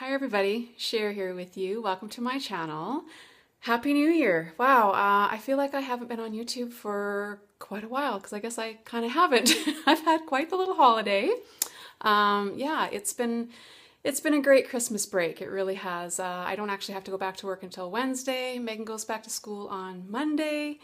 Hi everybody, Sher here with you. Welcome to my channel. Happy New Year. Wow, I feel like I haven't been on YouTube for quite a while because I guess I kind of haven't. I've had quite the little holiday. Yeah, it's been a great Christmas break. It really has. I don't actually have to go back to work until Wednesday. Megan goes back to school on Monday.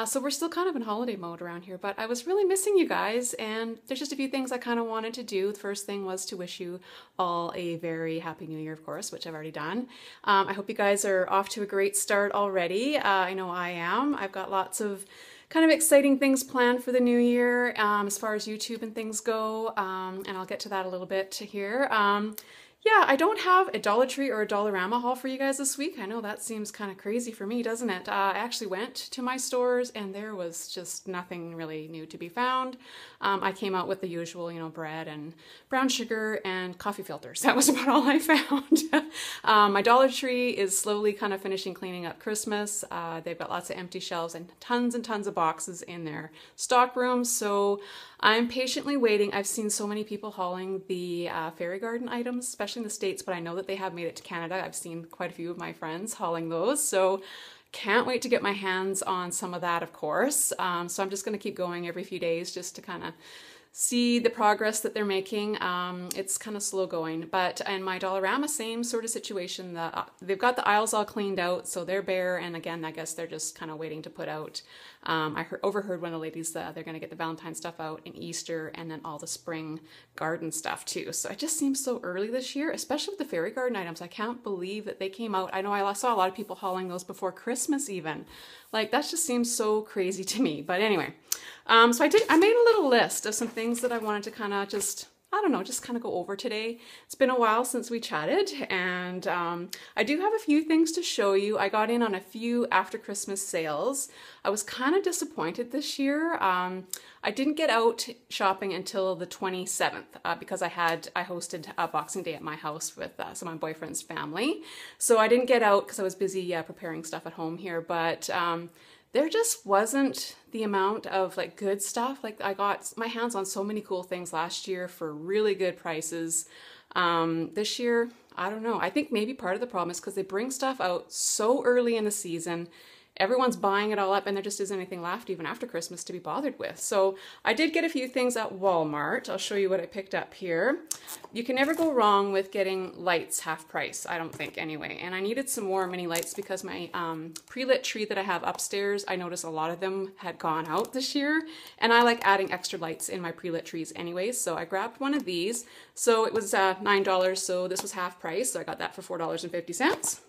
So we're still kind of in holiday mode around here, but I was really missing you guys, and there's just a few things I kind of wanted to do. The first thing was to wish you all a very happy new year, of course, which I've already done. I hope you guys are off to a great start already. I know I am. I've got lots of kind of exciting things planned for the new year as far as YouTube and things go, and I'll get to that a little bit here. Yeah, I don't have a Dollar Tree or a Dollarama haul for you guys this week. I know that seems kind of crazy for me, doesn't it? I actually went to my stores and there was just nothing really new to be found. I came out with the usual, bread and brown sugar and coffee filters. That was about all I found. My Dollar Tree is slowly kind of finishing cleaning up Christmas. They've got lots of empty shelves and tons of boxes in their stock room. So I'm patiently waiting. I've seen so many people hauling the fairy garden items, especially in the States, but I know that they have made it to Canada. I've seen quite a few of my friends hauling those. So can't wait to get my hands on some of that, of course. So I'm just going to keep going every few days just to kind of see the progress that they're making. It's kind of slow going, but in my Dollarama, same sort of situation. They've got the aisles all cleaned out, so they're bare, and again, I guess they're just kind of waiting to put out. I overheard one of the ladies that they're going to get the Valentine stuff out in Easter, and then all the spring garden stuff too. So it just seems so early this year, especially with the fairy garden items. I can't believe that they came out. I know I saw a lot of people hauling those before Christmas even. Like, that just seems so crazy to me. But anyway, so I made a little list of some things that I wanted to kind of just kind of go over today. It's been a while since we chatted, and I do have a few things to show you. I got in on a few after Christmas sales. I was kind of disappointed this year. I didn't get out shopping until the 27th because I hosted a Boxing Day at my house with some of my boyfriend's family. So I didn't get out because I was busy preparing stuff at home here, but there just wasn't the amount of like good stuff. Like, I got my hands on so many cool things last year for really good prices. This year, I don't know. I think maybe part of the problem is because they bring stuff out so early in the season. Everyone's buying it all up and there just isn't anything left even after Christmas to be bothered with. So I did get a few things at Walmart. I'll show you what I picked up here. You can never go wrong with getting lights half price, I don't think, anyway. And I needed some more mini lights because my pre-lit tree that I have upstairs, I noticed a lot of them had gone out this year. And I like adding extra lights in my pre-lit trees anyways. So I grabbed one of these. So it was $9, so this was half price. So I got that for $4.50.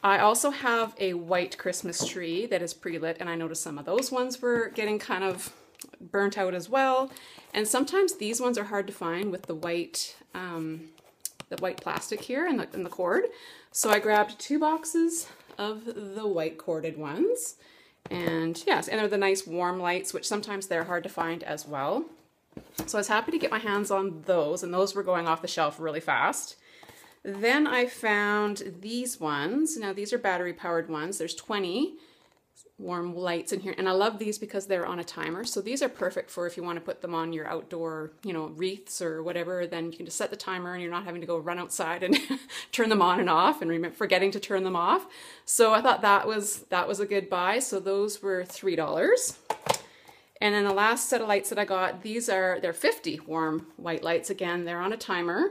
I also have a white Christmas tree that is pre-lit, and I noticed some of those ones were getting kind of burnt out as well. And sometimes these ones are hard to find with the white plastic here in the cord. So I grabbed 2 boxes of the white corded ones. And yes, and they're the nice warm lights, which sometimes they're hard to find as well. So I was happy to get my hands on those, and those were going off the shelf really fast. Then I found these ones. Now these are battery powered ones. There's 20 warm lights in here, and I love these because they're on a timer. So these are perfect for if you want to put them on your outdoor, wreaths or whatever, then you can just set the timer and you're not having to go run outside and turn them on and off and forgetting to turn them off. So I thought that was a good buy. So those were $3. And then the last set of lights that I got, they're 50 warm white lights. Again, they're on a timer.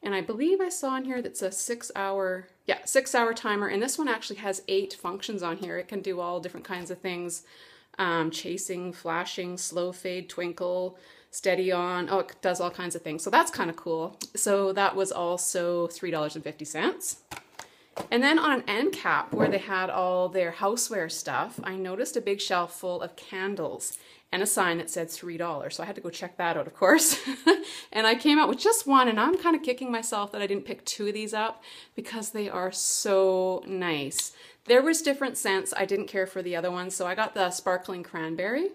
And I believe I saw in here that's a 6-hour timer. And this one actually has 8 functions on here. It can do all different kinds of things. Chasing, flashing, slow fade, twinkle, steady on. Oh, it does all kinds of things. So that's kind of cool. So that was also $3.50. And then on an end cap where they had all their houseware stuff, I noticed a big shelf full of candles and a sign that said $3. So I had to go check that out, of course. And I came out with just one, and I'm kind of kicking myself that I didn't pick 2 of these up because they are so nice. There was different scents. I didn't care for the other ones, so I got the sparkling cranberry.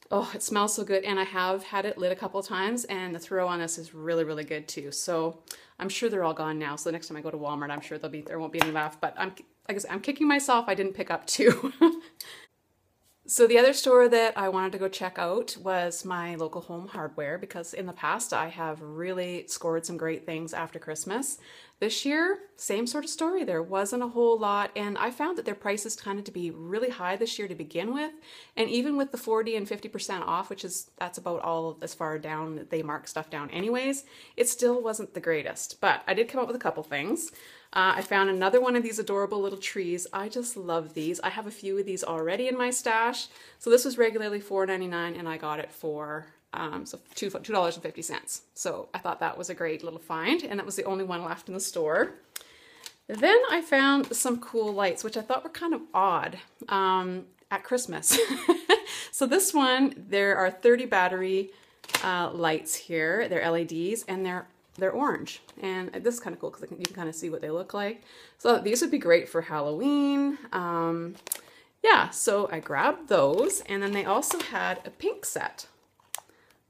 Oh, it smells so good, and I have had it lit a couple times, and the throw on this is really, really good too. So I'm sure they're all gone now. So the next time I go to Walmart, I'm sure there won't be any left. But I'm kicking myself. I didn't pick up 2. So the other store that I wanted to go check out was my local home hardware, because in the past I have really scored some great things after Christmas. This year, same sort of story. There wasn't a whole lot, and I found that their prices tended to be really high this year to begin with. And even with the 40 and 50% off, that's about all as far down that they mark stuff down anyways, it still wasn't the greatest. But I did come up with a couple things. I found another one of these adorable little trees. I just love these. I have a few of these already in my stash. So this was regularly $4.99 and I got it for $2.50. So I thought that was a great little find, and it was the only one left in the store. Then I found some cool lights, which I thought were kind of odd at Christmas. So this one, there are 30 battery lights here. They're LEDs and they're orange, and this is kind of cool because you can kind of see what they look like. So these would be great for Halloween. Yeah, so I grabbed those, and then they also had a pink set.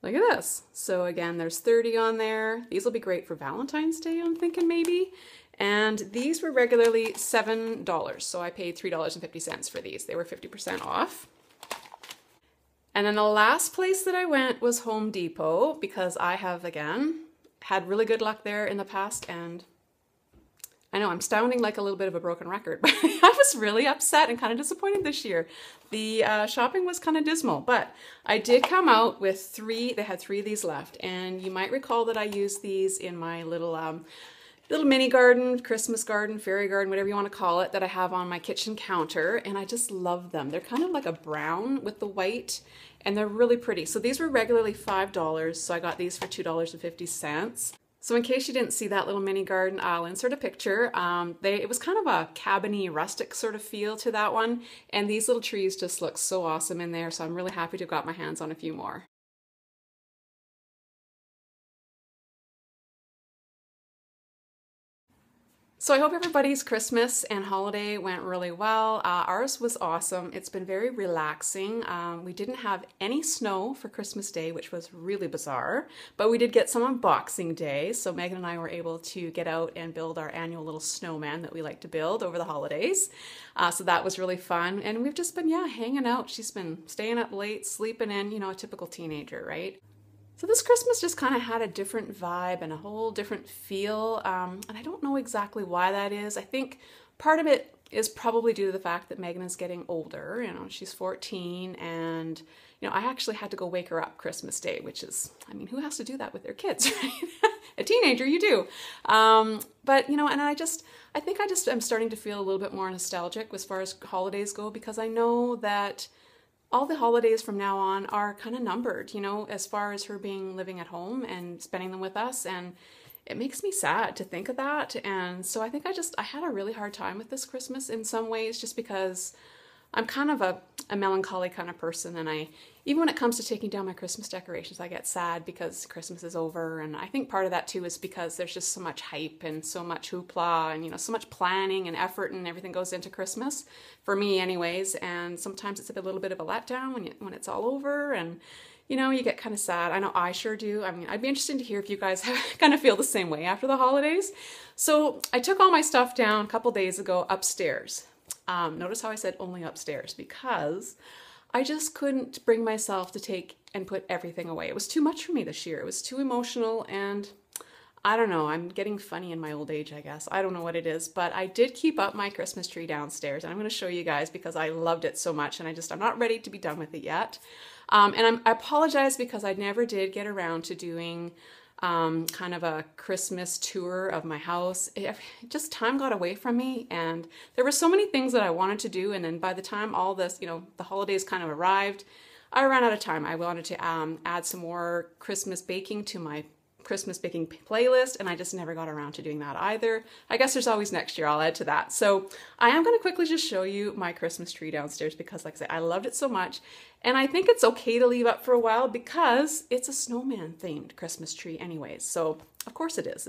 Look at this. So again, there's 30 on there. These will be great for Valentine's Day, I'm thinking maybe. And these were regularly $7, so I paid $3.50 for these. They were 50% off. And then the last place that I went was Home Depot, because I have, again, had really good luck there in the past, and I know I'm sounding like a little bit of a broken record, but I was really upset and kind of disappointed this year. The shopping was kind of dismal, but I did come out with three. They had 3 of these left, and you might recall that I used these in my little mini garden, Christmas garden, fairy garden, whatever you want to call it, that I have on my kitchen counter, and I just love them. They're kind of like a brown with the white, and they're really pretty. So these were regularly $5, so I got these for $2.50. So in case you didn't see that little mini garden, I'll insert a picture. It was kind of a cabiny, rustic sort of feel to that one, and these little trees just look so awesome in there, so I'm really happy to have got my hands on a few more. So I hope everybody's Christmas and holiday went really well. Ours was awesome. It's been very relaxing. We didn't have any snow for Christmas Day, which was really bizarre, but we did get some on Boxing Day. So Megan and I were able to get out and build our annual little snowman that we like to build over the holidays. So that was really fun. And we've just been, hanging out. She's been staying up late, sleeping in, a typical teenager, right? So this Christmas just kind of had a different vibe and a whole different feel, and I don't know exactly why that is. I think part of it is probably due to the fact that Megan is getting older. She's 14, and I actually had to go wake her up Christmas Day, which is, who has to do that with their kids, right? A teenager, you do. But and I think I just am starting to feel a little bit more nostalgic as far as holidays go, because I know that all the holidays from now on are kind of numbered, as far as her living at home and spending them with us. And it makes me sad to think of that. And so I think I had a really hard time with this Christmas in some ways, just because I'm kind of a melancholy kind of person. And even when it comes to taking down my Christmas decorations, I get sad because Christmas is over. And I think part of that too is because there's just so much hype and so much hoopla and, so much planning and effort and everything goes into Christmas, for me anyways. And sometimes it's a little bit of a letdown when it's all over, and you get kind of sad. I know I sure do. I'd be interested to hear if you guys kind of feel the same way after the holidays. So I took all my stuff down a couple days ago upstairs. Notice how I said only upstairs, because I just couldn't bring myself to take and put everything away. It was too much for me this year. It was too emotional, and I don't know, I'm getting funny in my old age, I guess. I don't know what it is, but I did keep up my Christmas tree downstairs, and I'm going to show you guys because I loved it so much, and I'm not ready to be done with it yet. I apologize because I never did get around to doing kind of a Christmas tour of my house. Just time got away from me, and there were so many things that I wanted to do, and then by the time all this, the holidays kind of arrived, I ran out of time. I wanted to add some more Christmas baking to my Christmas baking playlist, and I just never got around to doing that either. I guess there's always next year. I'll add to that. So I am going to quickly just show you my Christmas tree downstairs because, like I said, I loved it so much, and I think it's okay to leave up for a while because it's a snowman themed Christmas tree anyways. So of course it is.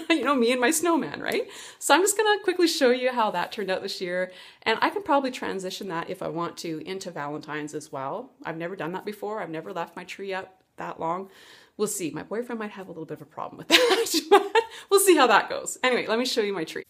Me and my snowman, right? So I'm just going to quickly show you how that turned out this year, and I can probably transition that if I want to into Valentine's as well. I've never done that before. I've never left my tree up that long. We'll see. My boyfriend might have a little bit of a problem with that, but we'll see how that goes. Anyway, let me show you my tree.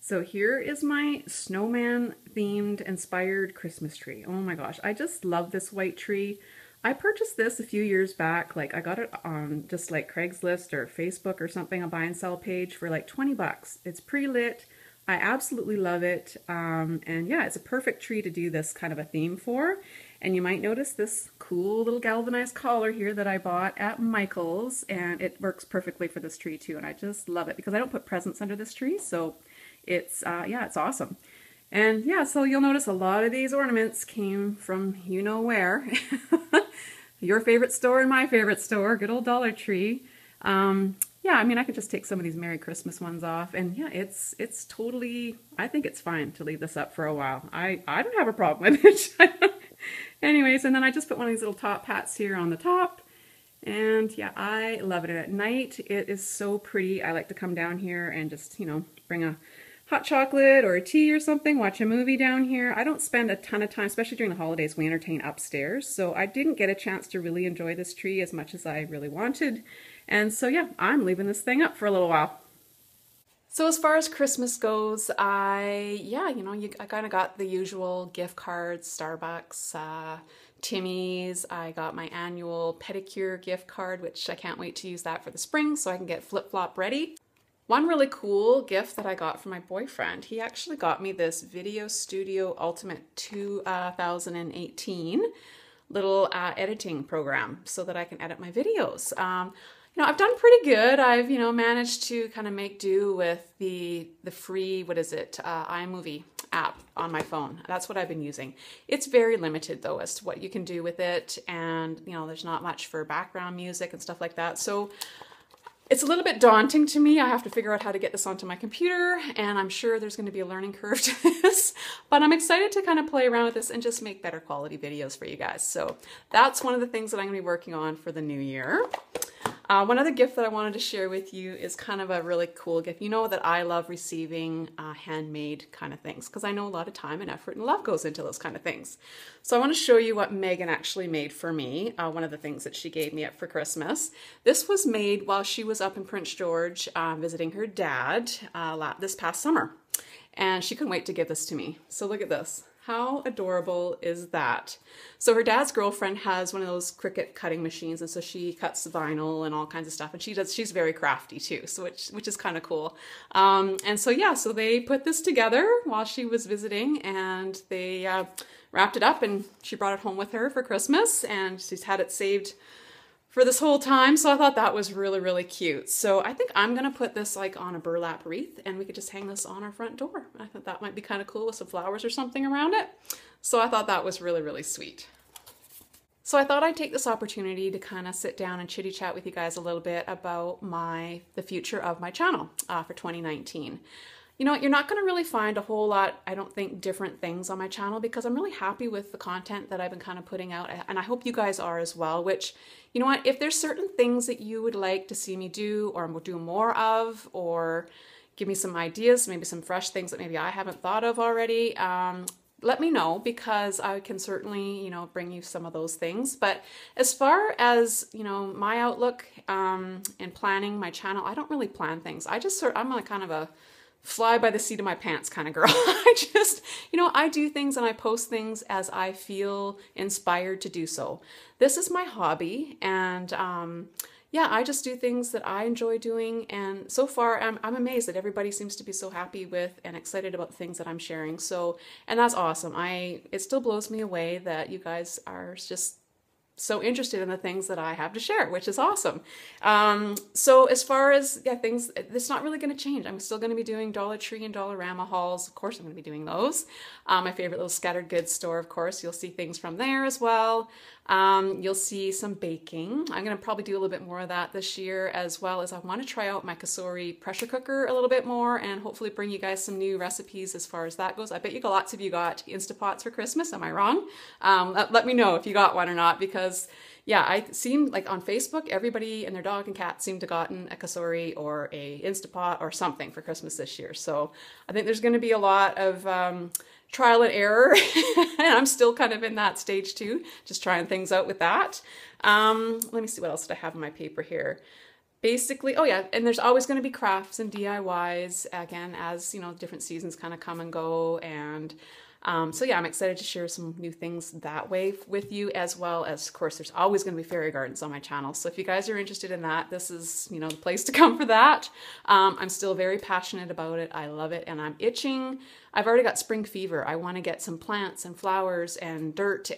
So here is my snowman themed inspired Christmas tree. Oh my gosh, I just love this white tree. I purchased this a few years back. Like I got it on just like Craigslist or Facebook or something, a buy and sell page for like 20 bucks. It's pre-lit. I absolutely love it. And yeah, it's a perfect tree to do this kind of a theme for. And you might notice this cool little galvanized collar here that I bought at Michael's, and it works perfectly for this tree too. And I just love it because I don't put presents under this tree. So it's, yeah, it's awesome. And yeah, so you'll notice a lot of these ornaments came from you know where. Your favorite store and my favorite store, good old Dollar Tree. Yeah, I mean, I could just take some of these Merry Christmas ones off, and yeah, it's totally, I think it's fine to leave this up for a while. I don't have a problem with it. Anyways, and then I just put one of these little top hats here on the top. And yeah, I love it. At night, it is so pretty. I like to come down here and just, you know, bring a hot chocolate or a tea or something, watch a movie down here. I don't spend a ton of time, especially during the holidays, we entertain upstairs. So I didn't get a chance to really enjoy this tree as much as I really wanted. And so yeah, I'm leaving this thing up for a little while. So as far as Christmas goes, I kind of got the usual gift cards, Starbucks, Timmy's. I got my annual pedicure gift card, which I can't wait to use that for the spring so I can get flip-flop ready. One really cool gift that I got from my boyfriend, he actually got me this Video Studio Ultimate 2018 little editing program so that I can edit my videos. You know, I've done pretty good. I've, you know, managed to kind of make do with the free, iMovie app on my phone. That's what I've been using. It's very limited though as to what you can do with it, and you know, there's not much for background music and stuff like that. So it's a little bit daunting to me. I have to figure out how to get this onto my computer, and I'm sure there's going to be a learning curve to this, but I'm excited to kind of play around with this and just make better quality videos for you guys. So that's one of the things that I'm going to be working on for the new year. One other gift that I wanted to share with you is kind of a really cool gift. You know that I love receiving handmade kind of things because I know a lot of time and effort and love goes into those kind of things. So I want to show you what Megan actually made for me, one of the things that she gave me up for Christmas. This was made while she was up in Prince George visiting her dad this past summer. And she couldn't wait to give this to me. So look at this. How adorable is that? So her dad's girlfriend has one of those Cricut cutting machines, and so she cuts the vinyl and all kinds of stuff, and she's very crafty too, so which is kind of cool. And so yeah, so they put this together while she was visiting, and they wrapped it up, and she brought it home with her for Christmas, and she's had it saved for this whole time, so I thought that was really, really cute. So I think I'm gonna put this like on a burlap wreath, and we could just hang this on our front door. I thought that might be kind of cool with some flowers or something around it. So I thought that was really, really sweet. So I thought I'd take this opportunity to kind of sit down and chitty chat with you guys a little bit about the future of my channel for 2019. You know, you're not going to really find a whole lot, I don't think, different things on my channel because I'm really happy with the content that I've been kind of putting out, and I hope you guys are as well, which, you know what, if there's certain things that you would like to see me do or do more of, or give me some ideas, maybe some fresh things that maybe I haven't thought of already, let me know because I can certainly, you know, bring you some of those things. But as far as, you know, my outlook in planning my channel, I don't really plan things. I'm like kind of a fly by the seat of my pants kind of girl. I just, you know, I do things and I post things as I feel inspired to do so. This is my hobby, and yeah, I just do things that I enjoy doing, and so far I'm amazed that everybody seems to be so happy with and excited about the things that I'm sharing. So, and that's awesome. It still blows me away that you guys are just so interested in the things that I have to share, which is awesome. So as far as things, it's not really going to change. I'm still going to be doing Dollar Tree and Dollarama hauls. Of course, I'm going to be doing those. My favorite little scattered goods store, of course. You'll see things from there as well. You'll see some baking. I'm going to probably do a little bit more of that this year, as well as I want to try out my Kasori pressure cooker a little bit more and hopefully bring you guys some new recipes as far as that goes. I bet lots of you got Instapots for Christmas. Am I wrong? Let me know if you got one or not, because yeah, I seem like on Facebook, everybody and their dog and cat seem to gotten a Kasori or a Instapot or something for Christmas this year. So I think there's going to be a lot of trial and error, and I'm still kind of in that stage too, just trying things out with that. Let me see what else did I have in my paper here. basically, oh yeah, and there's always going to be crafts and DIYs, again, as, you know, different seasons kind of come and go. And so yeah, I'm excited to share some new things that way with you, as well as, of course, there's always going to be fairy gardens on my channel. So if you guys are interested in that, this is, you know, the place to come for that. I'm still very passionate about it. I love it, and I'm itching. I've already got spring fever. I want to get some plants and flowers and dirt,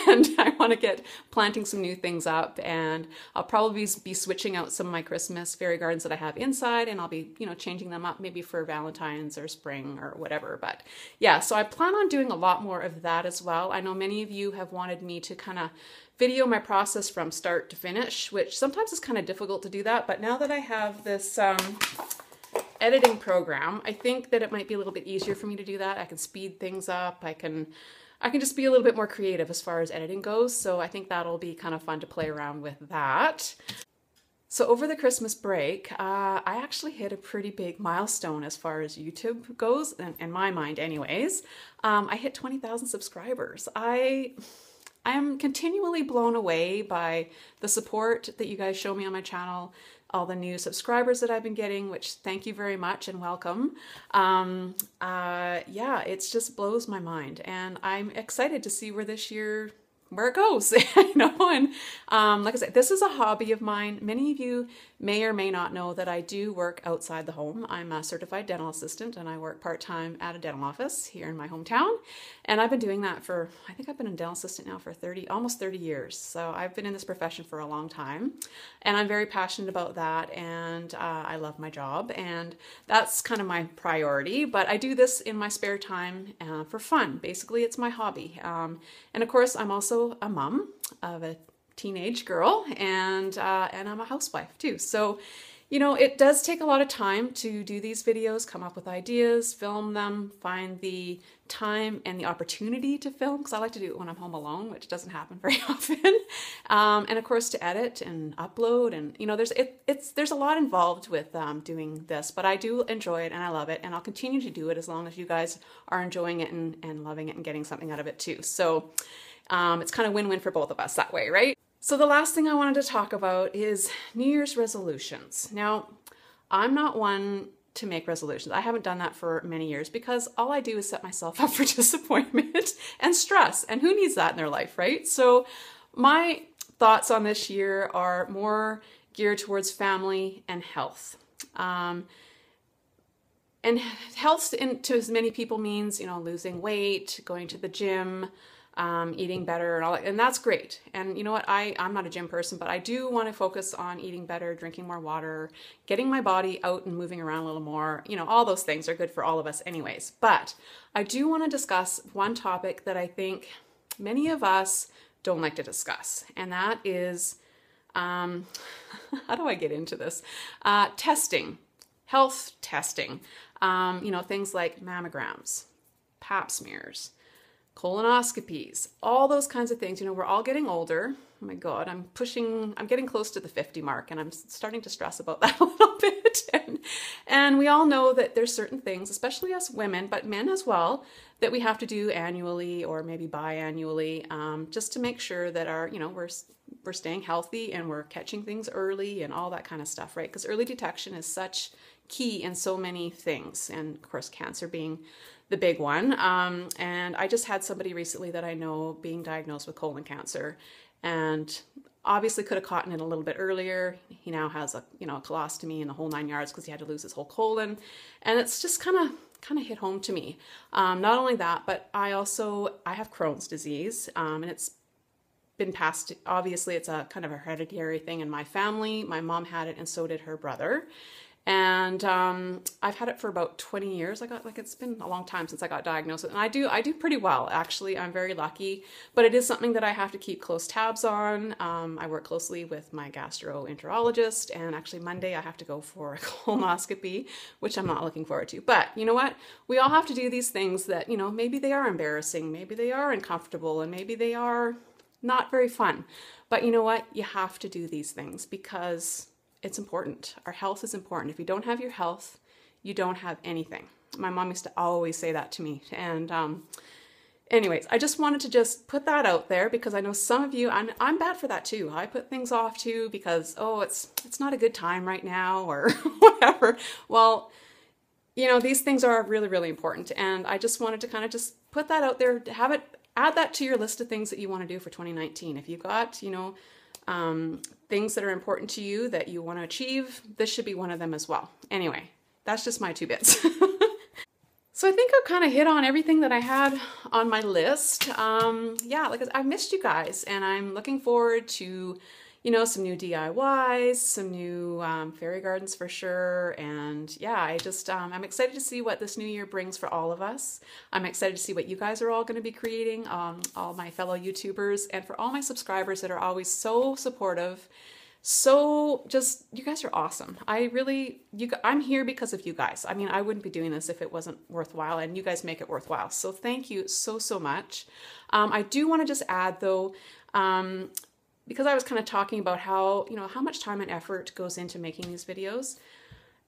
and I want to get planting some new things up. And I'll probably be switching out some of my Christmas fairy gardens that I have inside, and I'll be, you know, changing them up maybe for Valentine's or spring or whatever. But yeah, so I plan on doing a lot more of that as well. I know many of you have wanted me to kind of video my process from start to finish, which sometimes is kind of difficult to do that. But now that I have this editing program, I think that it might be a little bit easier for me to do that. I can speed things up. I can just be a little bit more creative as far as editing goes. So I think that'll be kind of fun to play around with that. So over the Christmas break, I actually hit a pretty big milestone as far as YouTube goes, in my mind anyways. I hit 20,000 subscribers. I am continually blown away by the support that you guys show me on my channel, all the new subscribers that I've been getting, which thank you very much and welcome. Yeah, it just blows my mind, and I'm excited to see where this year, where it goes, you know. And like I said, this is a hobby of mine. Many of you may or may not know that I do work outside the home. I'm a certified dental assistant, and I work part-time at a dental office here in my hometown. And I've been doing that for, I think I've been a dental assistant now for almost 30 years. So I've been in this profession for a long time, and I'm very passionate about that. And I love my job, and that's kind of my priority. But I do this in my spare time for fun. Basically, it's my hobby. And of course, I'm also a mom of a teenage girl, and I'm a housewife too. So, you know, it does take a lot of time to do these videos, come up with ideas, film them, find the time and the opportunity to film, because I like to do it when I'm home alone, which doesn't happen very often. And of course to edit and upload, and you know, there's a lot involved with doing this, but I do enjoy it and I love it, and I'll continue to do it as long as you guys are enjoying it and loving it and getting something out of it too. So it's kind of win-win for both of us that way, right? So the last thing I wanted to talk about is New Year's resolutions. Now, I'm not one to make resolutions. I haven't done that for many years because all I do is set myself up for disappointment and stress, and who needs that in their life, right? So my thoughts on this year are more geared towards family and health. And health to as many people means, you know, losing weight, going to the gym, eating better and all that, and that's great. And you know what, I'm not a gym person, but I do want to focus on eating better, drinking more water, getting my body out and moving around a little more. You know, all those things are good for all of us anyways. But I do want to discuss one topic that I think many of us don't like to discuss, and that is, how do I get into this? Testing, health testing, you know, things like mammograms, pap smears, colonoscopies, all those kinds of things. You know, we're all getting older. Oh my God, I'm getting close to the 50 mark, and I'm starting to stress about that a little bit. And we all know that there's certain things, especially us women, but men as well, that we have to do annually or maybe biannually, just to make sure that we're staying healthy and we're catching things early and all that kind of stuff, right? Because early detection is such key in so many things, and of course cancer being the big one. And I just had somebody recently that I know being diagnosed with colon cancer, and obviously could have caught it a little bit earlier. He now has a colostomy and the whole 9 yards because he had to lose his whole colon, and it's just kind of hit home to me. Not only that, but I have Crohn's disease, and it's been passed. Obviously, it's a kind of a hereditary thing in my family. My mom had it, and so did her brother. And I've had it for about 20 years. It's been a long time since I got diagnosed, and I do pretty well, actually. I'm very lucky, but it is something that I have to keep close tabs on. I work closely with my gastroenterologist, and actually Monday I have to go for a colonoscopy, which I'm not looking forward to. But you know what? We all have to do these things that, you know, maybe they are embarrassing, maybe they are uncomfortable, and maybe they are not very fun. But you know what? You have to do these things because it's important. Our health is important. If you don't have your health, you don't have anything. My mom used to always say that to me. And Anyways, I just wanted to just put that out there because I know some of you, I'm bad for that too. I put things off too because, oh, it's not a good time right now or whatever. Well, you know, these things are really, really important. And I just wanted to kind of just put that out there, have it, add that to your list of things that you want to do for 2019. If you've got, you know, things that are important to you that you want to achieve, this should be one of them as well. Anyway, that's just my 2 bits. So I think I've kind of hit on everything that I had on my list. Yeah, like I've missed you guys, and I'm looking forward to, you know, some new DIYs, some new fairy gardens for sure. And yeah, I'm excited to see what this new year brings for all of us. I'm excited to see what you guys are all going to be creating, all my fellow YouTubers, and for all my subscribers that are always so supportive. So just, you guys are awesome. I'm here because of you guys. I mean, I wouldn't be doing this if it wasn't worthwhile, and you guys make it worthwhile. So thank you so, so much. I do want to just add though, because I was kind of talking about how, you know, how much time and effort goes into making these videos.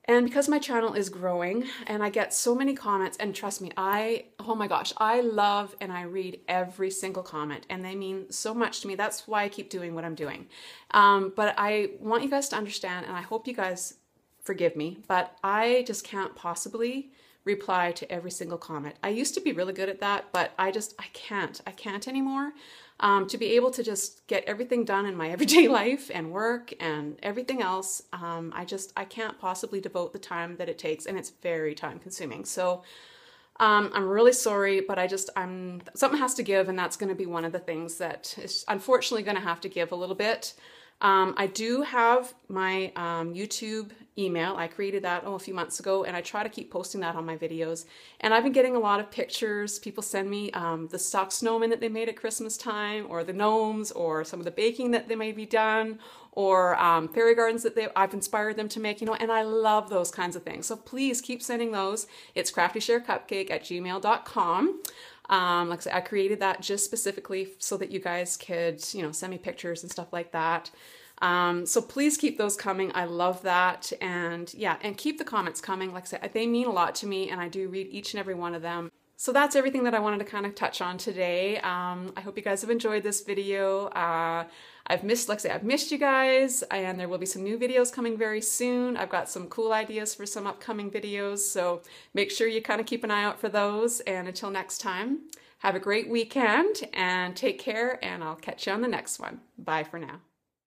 And because my channel is growing and I get so many comments, and trust me, oh my gosh, I love and I read every single comment, and they mean so much to me. That's why I keep doing what I'm doing. But I want you guys to understand, and I hope you guys forgive me, but I just can't possibly reply to every single comment. I used to be really good at that, but I can't anymore. To be able to just get everything done in my everyday life and work and everything else, I can't possibly devote the time that it takes, and it's very time consuming. So I'm really sorry, but something has to give, and that's going to be one of the things that is unfortunately going to have to give a little bit. I do have my YouTube email. I created that a few months ago, and I try to keep posting that on my videos. And I've been getting a lot of pictures. People send me the stock snowmen that they made at Christmas time, or the gnomes, or some of the baking that they may be done, or fairy gardens that I've inspired them to make, you know, and I love those kinds of things. So please keep sending those. It's craftyshercupcake@gmail.com. Like I said, I created that just specifically so that you guys could, you know, send me pictures and stuff like that. So please keep those coming. I love that. And yeah, and keep the comments coming. Like I said, they mean a lot to me, and I do read each and every one of them. So that's everything that I wanted to kind of touch on today. I hope you guys have enjoyed this video. I've missed you guys, and there will be some new videos coming very soon. I've got some cool ideas for some upcoming videos, so make sure you kind of keep an eye out for those. And until next time, have a great weekend and take care, and I'll catch you on the next one. Bye for now.